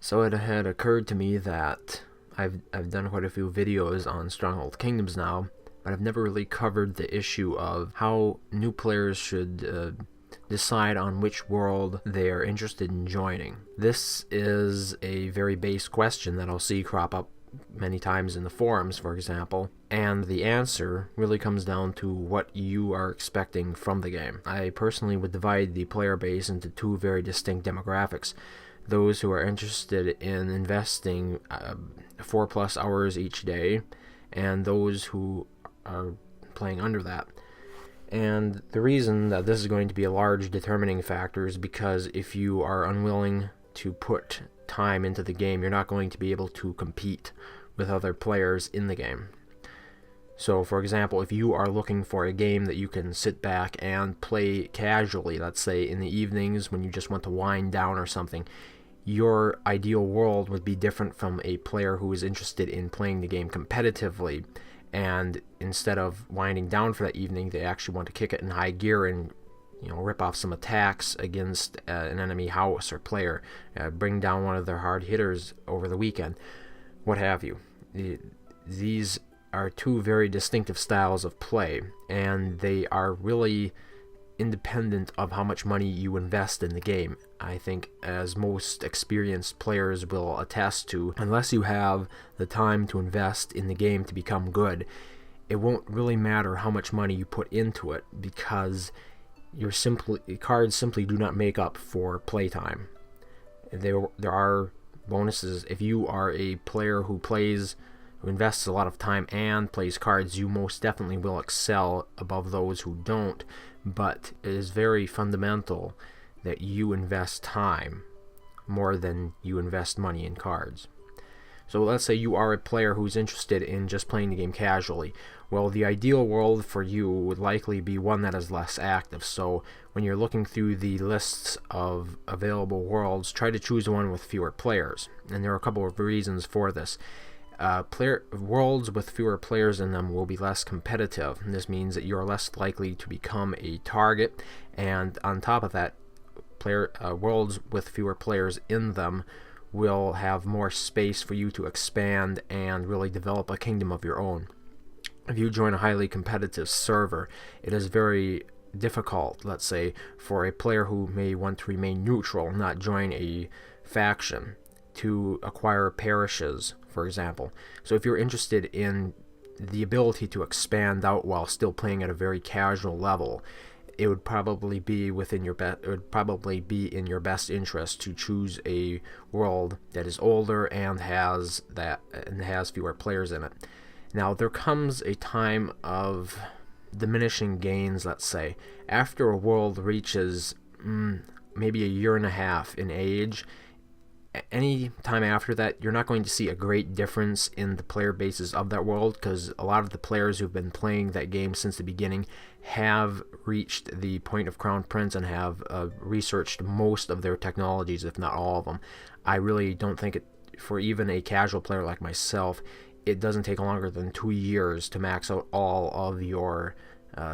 So it had occurred to me that I've done quite a few videos on Stronghold Kingdoms now, but I've never really covered the issue of how new players should decide on which world they are interested in joining. This is a very base question that I'll see crop up many times in the forums, for example, and the answer really comes down to what you are expecting from the game. I personally would divide the player base into two very distinct demographics: those who are interested in investing 4+ hours each day, and those who are playing under that. And the reason that this is going to be a large determining factor is because if you are unwilling to put time into the game, you're not going to be able to compete with other players in the game. So, for example, if you are looking for a game that you can sit back and play casually, let's say in the evenings when you just want to wind down or something, your ideal world would be different from a player who is interested in playing the game competitively, and instead of winding down for that evening, they actually want to kick it in high gear and rip off some attacks against an enemy house or player, bring down one of their hard hitters over the weekend, what have you. These are two very distinctive styles of play, and they are really independent of how much money you invest in the game. I think, as most experienced players will attest to, unless you have the time to invest in the game to become good, it won't really matter how much money you put into it, because cards simply do not make up for playtime. There are bonuses. If you are a player who invests a lot of time and plays cards, you most definitely will excel above those who don't, but it is very fundamental that you invest time more than you invest money in cards. So let's say you are a player who's interested in just playing the game casually. Well, the ideal world for you would likely be one that is less active. So when you're looking through the lists of available worlds, try to choose one with fewer players. And there are a couple of reasons for this. Worlds with fewer players in them will be less competitive. This means that you're less likely to become a target, and on top of that, worlds with fewer players in them will have more space for you to expand and really develop a kingdom of your own. If you join a highly competitive server, it is very difficult, let's say, for a player who may want to remain neutral, not join a faction, to acquire parishes, for example. So if you're interested in the ability to expand out while still playing at a very casual level, it would probably be in your best interest to choose a world that is older and has fewer players in it. Now, there comes a time of diminishing gains, let's say. After a world reaches maybe a year and a half in age, any time after that, you're not going to see a great difference in the player bases of that world, because a lot of the players who've been playing that game since the beginning have reached the point of Crown Prince and have researched most of their technologies, if not all of them. I really don't think for even a casual player like myself, it doesn't take longer than 2 years to max out all of your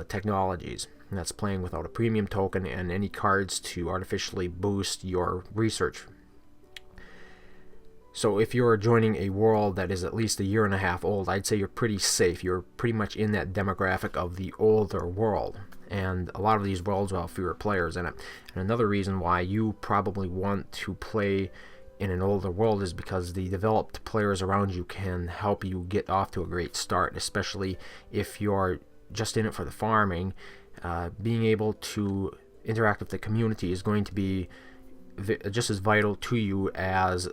technologies. And that's playing without a premium token and any cards to artificially boost your research. So if you're joining a world that is at least a year and a half old, I'd say you're pretty safe. You're pretty much in that demographic of the older world. And a lot of these worlds will have fewer players in it. And another reason why you probably want to play in an older world is because the developed players around you can help you get off to a great start, especially if you're just in it for the farming. Being able to interact with the community is going to be just as vital to you as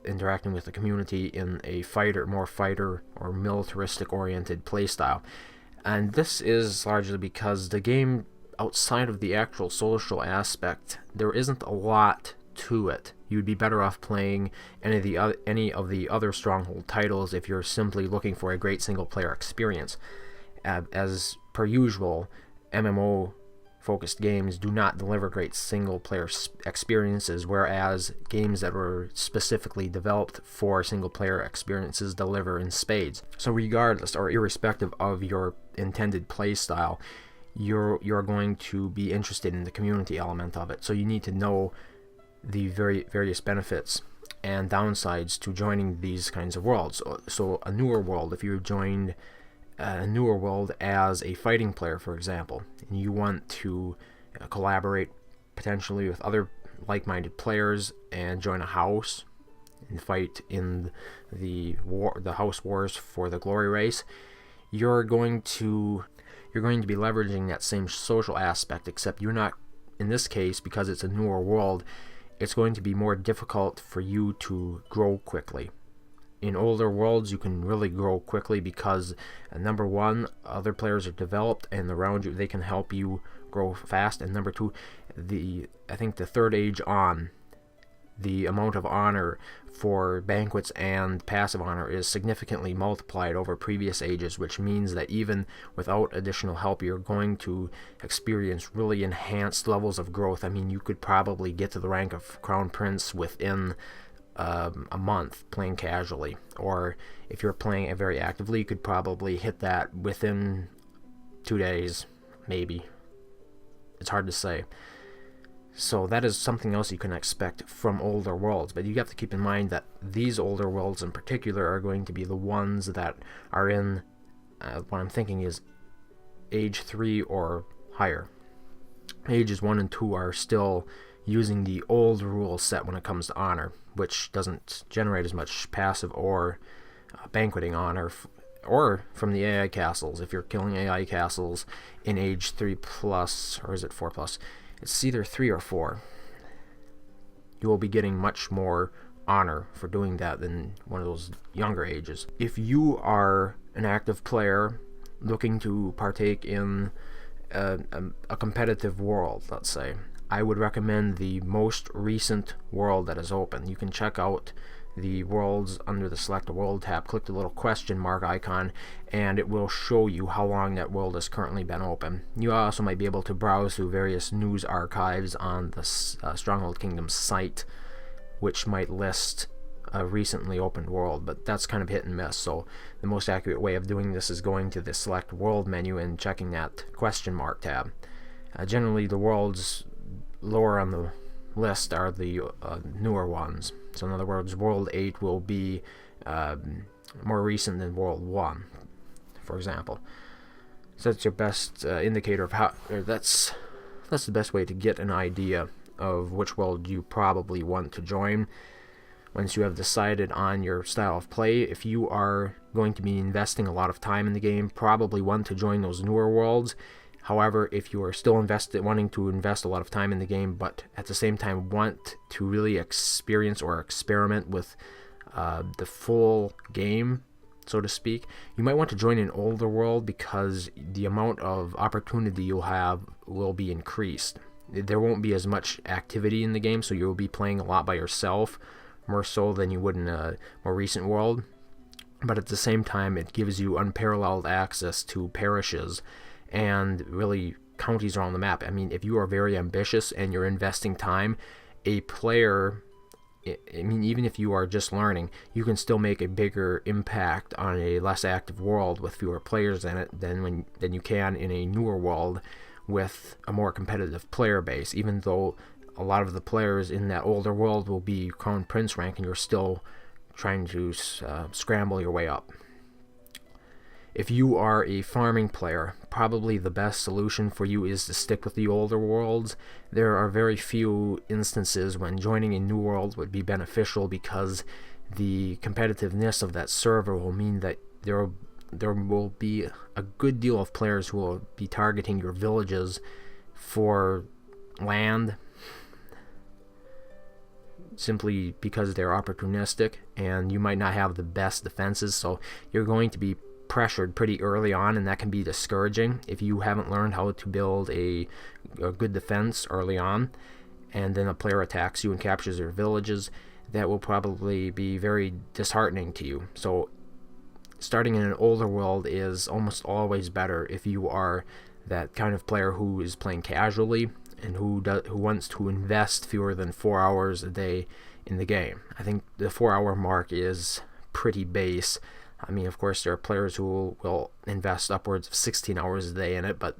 interacting with the community in a more fighter or militaristic oriented playstyle. And this is largely because the game, outside of the actual social aspect, there isn't a lot to it. You'd be better off playing any of the other Stronghold titles if you're simply looking for a great single player experience. As per usual, MMO focused games do not deliver great single player experiences, whereas games that were specifically developed for single player experiences deliver in spades. So regardless or irrespective of your intended play style, you're going to be interested in the community element of it. So you need to know the various benefits and downsides to joining these kinds of worlds. So a newer world, if you joined a newer world as a fighting player, for example, and you want to collaborate potentially with other like-minded players and join a house and fight in the house wars for the glory race, you're going to be leveraging that same social aspect, except you're not, in this case, because it's a newer world, it's going to be more difficult for you to grow quickly. In older worlds, you can really grow quickly because, number one, other players are developed and around you, they can help you grow fast. And number two, I think the third age on, the amount of honor for banquets and passive honor is significantly multiplied over previous ages, which means that even without additional help, you're going to experience really enhanced levels of growth. I mean, you could probably get to the rank of Crown Prince within a month playing casually, or if you're playing very actively, you could probably hit that within 2 days, maybe. It's hard to say. So that is something else you can expect from older worlds, but you have to keep in mind that these older worlds in particular are going to be the ones that are in what I'm thinking is age 3 or higher. Ages 1 and 2 are still using the old rule set when it comes to honor, which doesn't generate as much passive or banqueting honor or from the AI castles. If you're killing AI castles in age 3 plus, or is it 4 plus? It's either 3 or 4. You will be getting much more honor for doing that than one of those younger ages. If you are an active player looking to partake in a competitive world, let's say, I would recommend the most recent world that is open. You can check out the worlds under the Select a World tab. Click the little question mark icon and it will show you how long that world has currently been open. You also might be able to browse through various news archives on the Stronghold Kingdoms site, which might list a recently opened world, but that's kind of hit and miss. So the most accurate way of doing this is going to the Select World menu and checking that question mark tab. Generally, the worlds lower on the list are the newer ones. So in other words, World 8 will be more recent than World 1, for example. So that's your best indicator of how, or that's the best way to get an idea of which world you probably want to join. Once you have decided on your style of play, if you are going to be investing a lot of time in the game, probably want to join those newer worlds. However, if you are still wanting to invest a lot of time in the game, but at the same time want to really experience or experiment with the full game, so to speak, you might want to join an older world because the amount of opportunity you'll have will be increased. There won't be as much activity in the game, so you'll be playing a lot by yourself, more so than you would in a more recent world. But at the same time, it gives you unparalleled access to parishes and really counties around the map. I mean, if you are very ambitious and you're investing time, a player, I mean, even if you are just learning, you can still make a bigger impact on a less active world with fewer players in it than you can in a newer world with a more competitive player base, even though a lot of the players in that older world will be Crown Prince rank and you're still trying to scramble your way up. If you are a farming player, probably the best solution for you is to stick with the older worlds. There are very few instances when joining a new world would be beneficial because the competitiveness of that server will mean that there will be a good deal of players who will be targeting your villages for land simply because they're opportunistic, and you might not have the best defenses, so you're going to be pressured pretty early on, and that can be discouraging if you haven't learned how to build a good defense early on, and then a player attacks you and captures your villages. That will probably be very disheartening to you. So starting in an older world is almost always better if you are that kind of player who is playing casually and who wants to invest fewer than 4 hours a day in the game. I think the 4-hour mark is pretty base. I mean, of course, there are players who will invest upwards of 16 hours a day in it, but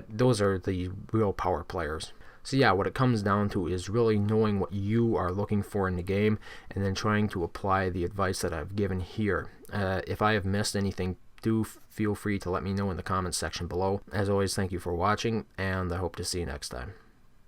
those are the real power players. So yeah, what it comes down to is really knowing what you are looking for in the game and then trying to apply the advice that I've given here. If I have missed anything, do feel free to let me know in the comments section below. As always, thank you for watching, and I hope to see you next time.